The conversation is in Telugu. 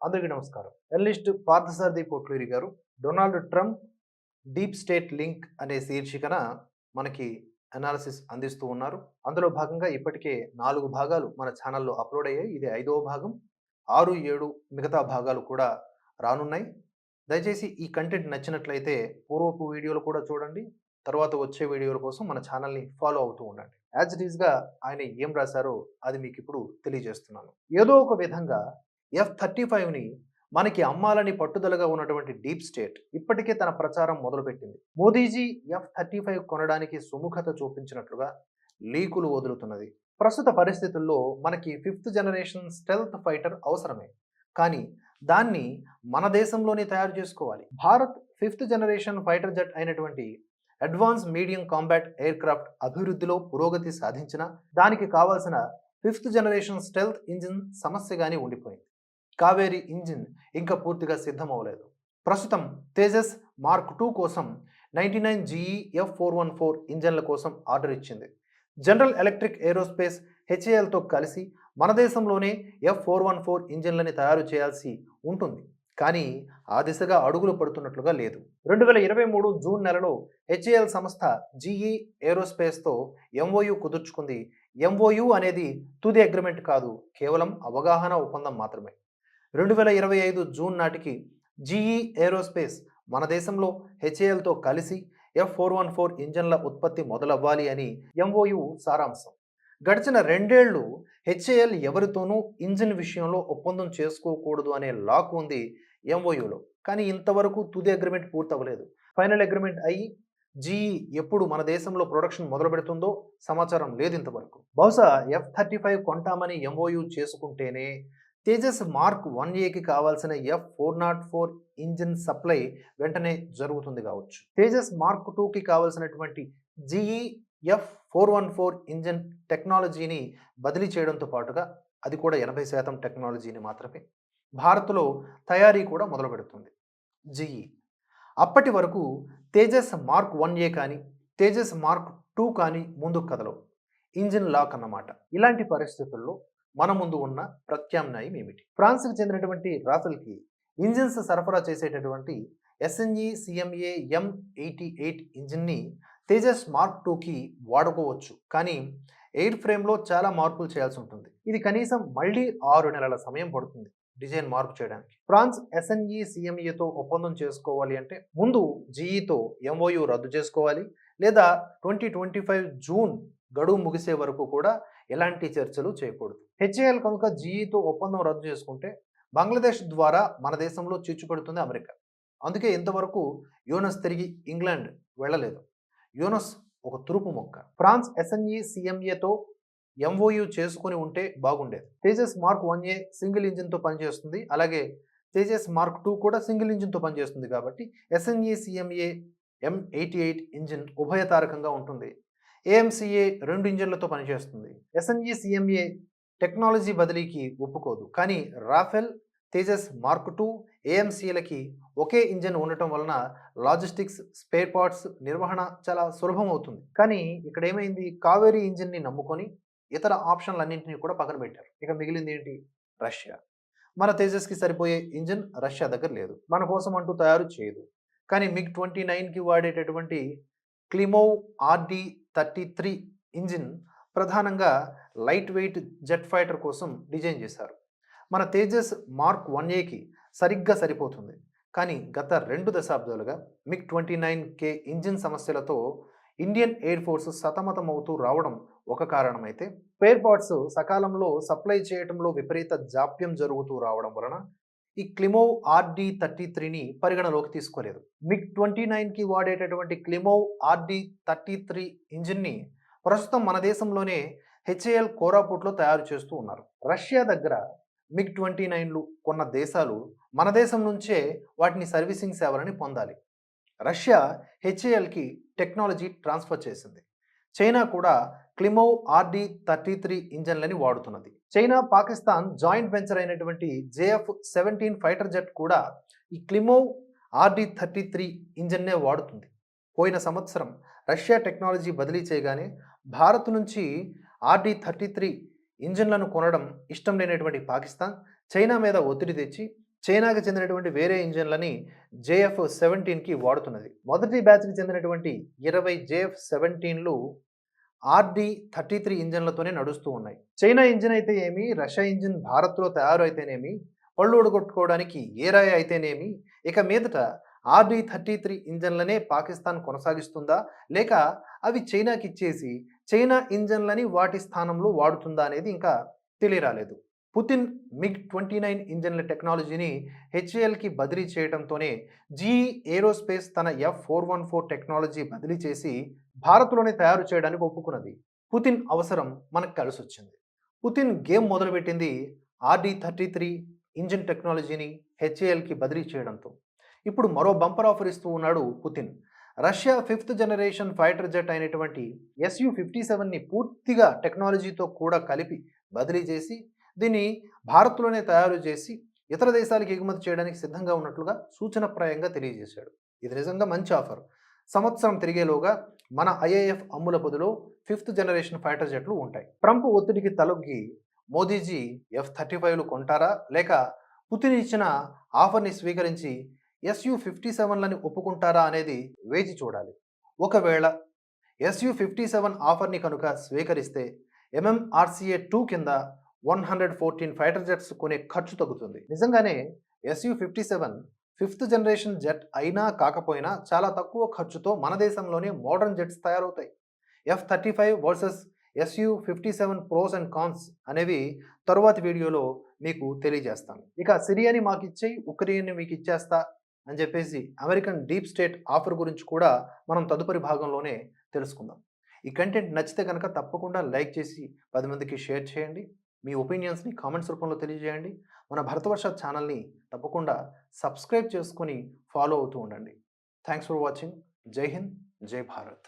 అందరికీ నమస్కారం. జర్నలిస్ట్ పార్థసారథి పొట్లూరి గారు Donald Trump deep state link అనే శీర్షికన మనకి అనాలిసిస్ అందిస్తూ ఉన్నారు. అందులో భాగంగా ఇప్పటికే 4 భాగాలు మన ఛానల్‌లో అప్‌లోడ్ అయ్యాయి. ఇది 5వ భాగం. 6, 7 మిగతా భాగాలు కూడా రానున్నాయి. దయచేసి ఈ కంటెంట్ నచ్చినట్లయితే పూర్వపు వీడియోలు కూడా చూడండి. తర్వాత వచ్చే వీడియోల కోసం మన ఛానల్‌ని ఫాలో అవుతూ ఉండండి. యాజ్ ఇట్ ఈస్‌గా ఆయన ఏం రాశారో అది మీకిప్పుడు తెలియజేస్తున్నాను. ఏదో ఒక విధంగా F-35ని మనకి అమ్మాలని పట్టుదలగా ఉన్నటువంటి డీప్ స్టేట్ ఇప్పటికే తన ప్రచారం మొదలుపెట్టింది. మోదీజీ F-35 కొనడానికి సుముఖత చూపించినట్లుగా లీకులు వదులుతున్నది. ప్రస్తుత పరిస్థితుల్లో మనకి 5th జనరేషన్ స్టెల్త్ ఫైటర్ అవసరమే. కానీ దాన్ని మన దేశంలోనే తయారు చేసుకోవాలి. Bharat 5th generation fighter jet అయినటువంటి అడ్వాన్స్ మీడియం కాంబాట్ ఎయిర్‌క్రాఫ్ట్ అభివృద్ధిలో పురోగతి సాధించినా దానికి కావాల్సిన 5th జనరేషన్ స్టెల్త్ ఇంజిన్ సమస్యగానే ఉండిపోయింది. కావేరి ఇంజిన్ ఇంకా పూర్తిగా సిద్ధమవ్వలేదు. ప్రస్తుతం తేజస్ మార్క్ 2 కోసం 99 GE F414 ఇంజన్ల కోసం ఆర్డర్ ఇచ్చింది. జనరల్ ఎలక్ట్రిక్ ఏరోస్పేస్ హెచ్ఏఎల్తో కలిసి మన దేశంలోనే F414 ఇంజన్లని తయారు చేయాల్సి ఉంటుంది. కానీ ఆ దిశగా అడుగులు పడుతున్నట్లుగా లేదు. 2023 జూన్ నెలలో హెచ్ఏఎల్ సంస్థ GE ఏరోస్పేస్తో MOU కుదుర్చుకుంది. MOU అనేది తుది అగ్రిమెంట్ కాదు, కేవలం అవగాహన ఒప్పందం మాత్రమే. 2025 జూన్ నాటికి GE ఏరోస్పేస్ మన దేశంలో హెచ్ఏఎల్తో కలిసి F414 ఇంజన్ల ఉత్పత్తి మొదలవ్వాలి అని MOU సారాంశం. గడిచిన 2 ఏళ్లు హెచ్ఏఎల్ ఎవరితోనూ ఇంజిన్ విషయంలో ఒప్పందం చేసుకోకూడదు అనే లాక్ ఉంది MOUలో. కానీ ఇంతవరకు తుది అగ్రిమెంట్ పూర్తవ్వలేదు. ఫైనల్ అగ్రిమెంట్ అయ్యి GE ఎప్పుడు మన దేశంలో ప్రొడక్షన్ మొదలు పెడుతుందో సమాచారం లేదు ఇంతవరకు. బహుశా F-35 కొంటామని MOU చేసుకుంటేనే తేజస్ మార్క్ 1Aకి కావాల్సిన F404 ఇంజిన్ సప్లై వెంటనే జరుగుతుంది కావచ్చు. తేజస్ మార్క్ 2కి కావాల్సినటువంటి GE F414 ఇంజిన్ టెక్నాలజీని బదిలీ చేయడంతో పాటుగా అది కూడా 80% టెక్నాలజీని మాత్రమే భారత్లో తయారీ కూడా మొదలు పెడుతుంది GE. అప్పటి వరకు తేజస్ మార్క్ 1A కానీ తేజస్ మార్క్ 2 కానీ ముందుకు కదలవు. ఇంజిన్ లాక్ అన్నమాట. ఇలాంటి పరిస్థితుల్లో మన ముందు ఉన్న ప్రత్యామ్నాయం ఏమిటి? ఫ్రాన్స్కి చెందినటువంటి రాఫెల్కి ఇంజిన్స్ సరఫరా చేసేటటువంటి SNE CMA M88 ఇంజిన్ని తేజస్ మార్క్ 2కి వాడుకోవచ్చు. కానీ ఎయిర్ ఫ్రేమ్లో చాలా మార్పులు చేయాల్సి ఉంటుంది. ఇది కనీసం మళ్ళీ 6 నెలల సమయం పడుతుంది డిజైన్ మార్పు చేయడానికి. ఫ్రాన్స్ SNE CMAతో ఒప్పందం చేసుకోవాలి అంటే ముందు GEతో MOU రద్దు చేసుకోవాలి, లేదా 2025 జూన్ గడువు ముగిసే వరకు కూడా ఎలాంటి చర్చలు చేయకూడదు. హెచ్ఏఎల్ కనుక GEతో ఒప్పందం రద్దు చేసుకుంటే బంగ్లాదేశ్ ద్వారా మన దేశంలో చిచ్చుపెడుతుంది అమెరికా. అందుకే ఇంతవరకు యూనస్ తిరిగి ఇంగ్లాండ్ వెళ్ళలేదు. యూనస్ ఒక తురుపు మొక్క. ఫ్రాన్స్ SNE CMAతో MOU చేసుకుని ఉంటే బాగుండేది. తేజస్ మార్క్ 1A సింగిల్ ఇంజిన్తో పనిచేస్తుంది, అలాగే తేజస్ మార్క్ 2 కూడా సింగిల్ ఇంజిన్తో పనిచేస్తుంది. కాబట్టి SNE CMA M88 ఇంజిన్ ఉభయతారకంగా ఉంటుంది. AMCA 2 ఇంజిన్లతో పనిచేస్తుంది. SNE CMA టెక్నాలజీ బదిలీకి ఒప్పుకోదు. కానీ రాఫెల్, తేజస్ మార్క్ 2, AMCలకి ఒకే ఇంజిన్ ఉండటం వలన లాజిస్టిక్స్, స్పేర్ పార్ట్స్ నిర్వహణ చాలా సులభం అవుతుంది. కానీ ఇక్కడ ఏమైంది? కావేరీ ఇంజిన్ని నమ్ముకొని ఇతర ఆప్షన్లన్నింటినీ కూడా పక్కన పెట్టారు. ఇక మిగిలింది ఏంటి? రష్యా. మన తేజస్కి సరిపోయే ఇంజిన్ రష్యా దగ్గర లేదు, మన కోసం అంటూ తయారు చేయదు. కానీ MiG-29కి వాడేటటువంటి క్లిమోవ్ RD-33 ఇంజిన్ ప్రధానంగా లైట్ వెయిట్ జెట్ ఫైటర్ కోసం డిజైన్ చేశారు. మన తేజస్ మార్క్ 1Aకి సరిగ్గా సరిపోతుంది. కానీ గత 2 దశాబ్దాలుగా MiG-29K ఇంజిన్ సమస్యలతో ఇండియన్ ఎయిర్ ఫోర్స్ సతమతమవుతూ రావడం ఒక కారణమైతే, స్పేర్ పార్ట్స్ సకాలంలో సప్లై చేయడంలో విపరీత జాప్యం జరుగుతూ రావడం వలన ఈ క్లిమోవ్ RD-33ని పరిగణలోకి తీసుకోలేదు. MiG-29కి వాడేటటువంటి క్లిమోవ్ RD-33 ఇంజిన్ని ప్రస్తుతం మన దేశంలోనే హెచ్ఏఎల్ కోరాపుట్లో తయారు చేస్తూ ఉన్నారు. రష్యా దగ్గర MiG-29లు కొన్న దేశాలు మన దేశం నుంచే వాటిని సర్వీసింగ్ సేవలని పొందాలి. రష్యా హెచ్ఏఎల్కి టెక్నాలజీ ట్రాన్స్ఫర్ చేసింది. చైనా కూడా క్లిమోవ్ RD-33 ఇంజన్లని వాడుతున్నది. చైనా, పాకిస్తాన్ జాయింట్ వెంచర్ అయినటువంటి JF-17 ఫైటర్ జెట్ కూడా ఈ క్లిమోవ్ RD-33 ఇంజన్నే వాడుతుంది. పోయిన సంవత్సరం రష్యా టెక్నాలజీ బదిలీ చేయగానే భారత్ నుంచి RD-33 ఇంజిన్లను కొనడం ఇష్టం లేనటువంటి పాకిస్తాన్ చైనా మీద ఒత్తిడి తెచ్చి చైనాకి చెందినటువంటి వేరే ఇంజిన్లని JF-17కి వాడుతున్నది. మొదటి బ్యాచ్‌కి చెందినటువంటి 20 JF-17లు RD-33 ఇంజిన్లతోనే నడుస్తూ ఉన్నాయి. చైనా ఇంజిన్ అయితే ఏమి, రష్యా ఇంజిన్ భారత్‌లో తయారు అయితేనేమి, పళ్ళు ఊడగొట్టుకోవడానికి ఏ రాయి అయితేనేమి, ఇక మీదట RD-33 ఇంజిన్లనే పాకిస్తాన్ కొనసాగిస్తుందా? లేక అవి చైనాకిచ్చేసి చైనా ఇంజిన్లని వాటి స్థానంలో వాడుతుందా అనేది ఇంకా తెలియరాలేదు. పుతిన్ MiG-29 ఇంజిన్ల టెక్నాలజీని హెచ్ఏఎల్‌కి బదిలీ చేయడంతోనే జీఈ ఏరోస్పేస్ తన F414 టెక్నాలజీ బదిలీ చేసి భారత్‌లోనే తయారు చేయడానికి ఒప్పుకున్నది. పుతిన్ అవసరం మనకు కలిసొచ్చింది. పుతిన్ గేమ్ మొదలుపెట్టింది RD-33 ఇంజిన్ టెక్నాలజీని హెచ్ఏఎల్‌కి బదిలీ చేయడంతో. ఇప్పుడు మరో బంపర్ ఆఫర్ ఇస్తూ ఉన్నాడు Putin. Russia 5th generation fighter jet అయినటువంటి Su-57ని పూర్తిగా టెక్నాలజీతో కూడా కలిపి బదిలీ చేసి దీన్ని భారత్‌లోనే తయారు చేసి ఇతర దేశాలకు ఎగుమతి చేయడానికి సిద్ధంగా ఉన్నట్లుగా సూచనప్రాయంగా తెలియజేశాడు. ఇది నిజంగా మంచి ఆఫర్. సంవత్సరం తిరిగేలోగా మన ఐఏఎఫ్ అమ్ముల పొదిలో 5th జనరేషన్ ఫైటర్ జెట్లు ఉంటాయి. ట్రంప్ ఒత్తిడికి తలొగ్గి మోదీజీ F-35లు కొంటారా? లేక పుతిన్ ఇచ్చిన ఆఫర్‌ని స్వీకరించి Su-57లని ఒప్పుకుంటారా అనేది వేచి చూడాలి. ఒకవేళ Su-57 ఆఫర్‌ని కనుక స్వీకరిస్తే MMRCA-2 కింద 114 ఫైటర్ జెట్స్ కొనే ఖర్చు తగ్గుతుంది. నిజంగానే Su-57 5th జనరేషన్ జెట్ అయినా కాకపోయినా చాలా తక్కువ ఖర్చుతో మన దేశంలోనే మోడర్న్ జెట్స్ తయారవుతాయి. F-35 versus Su-57 pros and cons అనేవి తరువాతి వీడియోలో మీకు తెలియజేస్తాను. ఇక సిరియాని మాకిచ్చేయి, ఉక్రెయిన్‌ని మీకు ఇచ్చేస్తా అని చెప్పేసి అమెరికన్ డీప్ స్టేట్ ఆఫర్ గురించి కూడా మనం తదుపరి భాగంలోనే తెలుసుకుందాం. ఈ కంటెంట్ నచ్చితే కనుక తప్పకుండా లైక్ చేసి 10 మందికి షేర్ చేయండి. మీ ఒపీనియన్స్‌ని కామెంట్స్ రూపంలో తెలియజేయండి. మన భరతవర్ష ఛానల్‌ని తప్పకుండా సబ్స్క్రైబ్ చేసుకొని ఫాలో అవుతూ ఉండండి. Thanks for watching. జై హింద్, జై భారత్.